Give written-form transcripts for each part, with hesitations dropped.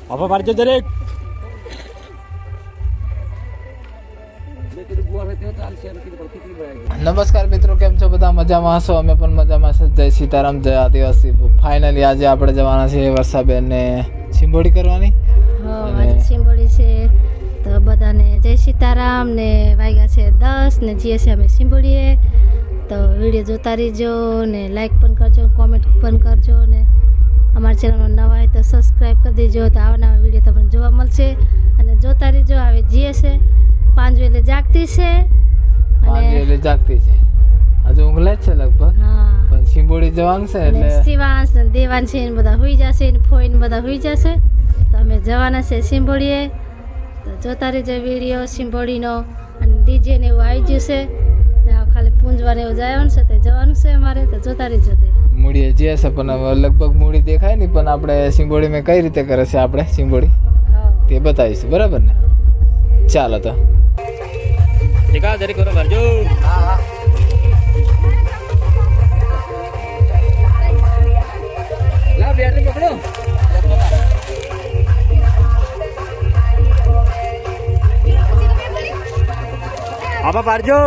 હવે પાડજો દરેક. નમસ્કાર મિત્રો, કેમ છો બધા? મજામાં હશો? અમે પણ મજામાં છે. જય સીતારામ, જય આદિવાસી. ફાઇનલી આજે આપણે જવાના છીએ વર્ષાબેન ને સિંબોડી કરવાની. આજે સિંબોડી છે તો બધાને જય સીતારામ. ને વાગ્યા છે 10 ને જઈએ છીએ અમે સિંબોડીએ. તો વિડીયો જોતા રહીજો ને લાઈક પણ કરજો, કોમેન્ટ પણ કરજો ને અમારા ચેનલમાં નવા હોય તો સબસ્ક્રાઈબ કરી દેજો. તો આવા નવા વિડીયો તમને જોવા મળશે અને જોતા રહીજો. હવે જઈએ છે 5 વાગે જાગતી છે અને જાગતી છે હજુ ઊંઘલે જ છે લગભગ. હા, પણ સિંબોડી જવાનું છે એટલે શિવાંશ ને દેવાંશ છે ને બધા હોઈ જશે ને ફોઈ ને બધા હોઈ જશે. તો અમે જવાના છે સિંબોડીએ. તો જોતા રહેજો વિડીયો સિંબોડીનો. અને ડીજે ને એવું આવી ગયું છે ને ખાલી પૂંજવાને એવું જવાનું છે. તો જવાનું છે અમારે. તો જોતા રહેજો. તે મૂડીએ જઈએ છે પણ હવે લગભગ મૂડી દેખાય નહીં. પણ આપણે સિંબોડી મેં કઈ રીતે કરે છે આપણે સિંબોડી તે બતાવીશું, બરાબર ને? ચાલો તો ઠીકા દરેક કરો ભરજો. લા બેટરી પકડો. આબા પાડજો.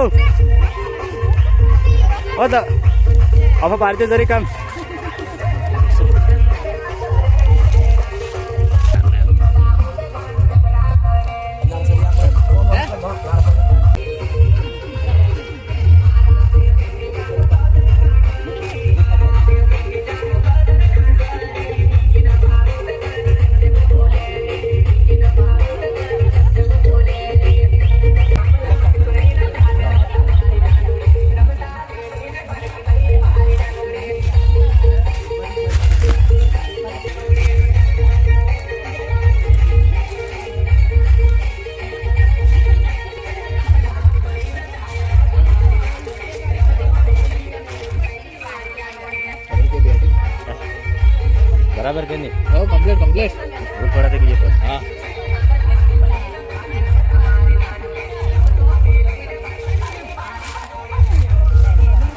ઓ તો આબા પાડજો દરેક કામ. बराबर के नहीं? हाँ, कंप्लीट वो थोड़ा देख लीजिए पर. हाँ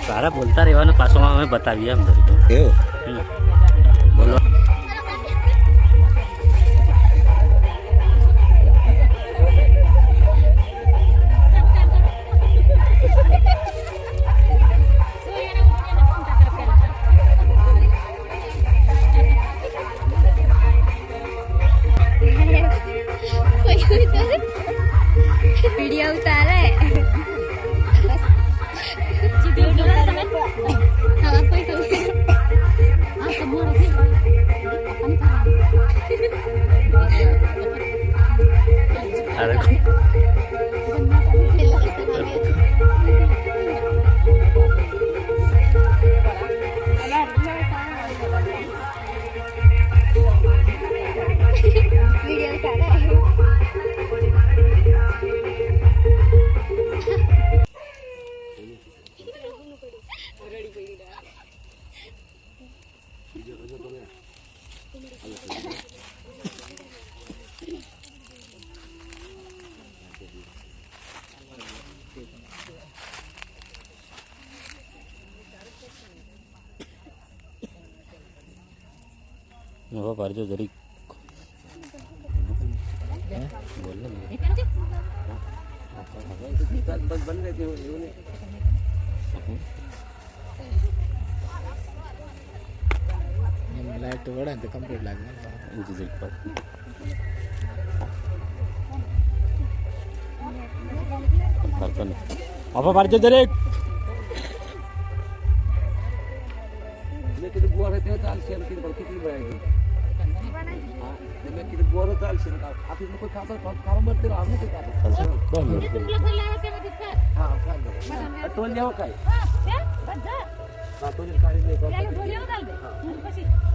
सारा बोलता રહેવાનું પાછો અમે બતાવીએ એમ દરેક. કેવું બોલો. वीडियो उतारे હવે પાડજો દરેક. લાઈટ વળે ને તો કમ્પ્લીટ લાગે. હવે પાડજો દરેક.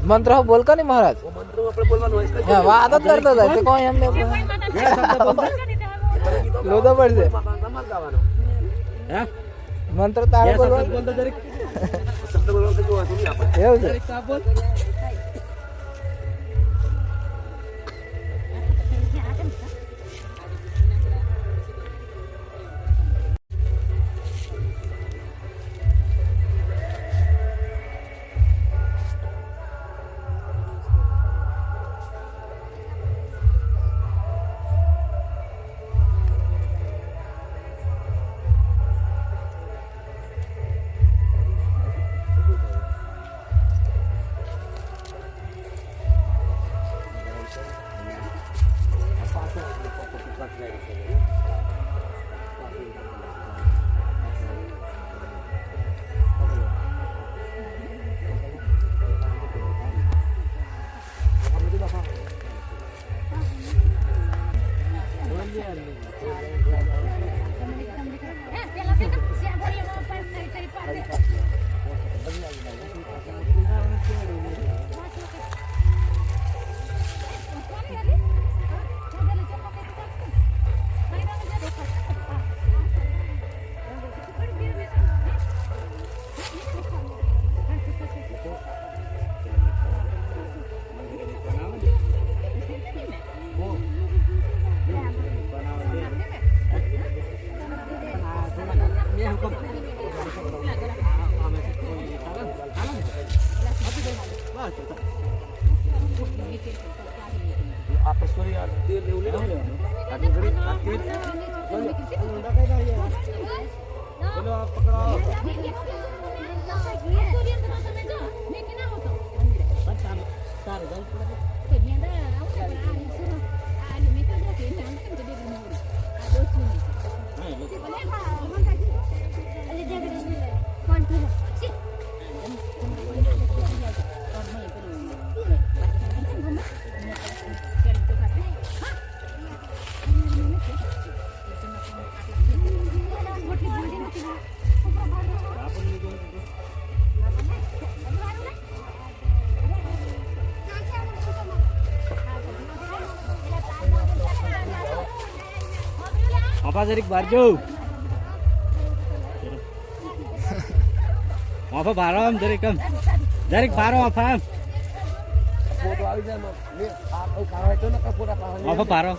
મંત્ર બોલ કા નહીં મહારાજ? વાત જ કરતો હતા તે કોઈ એમને લોધો પડશે. મંત્ર તારે બોલવાનું એવું છે. આપા જરીક બહાર જો આપા બારો આમ જરીક બારો આપા આમ આપા બારો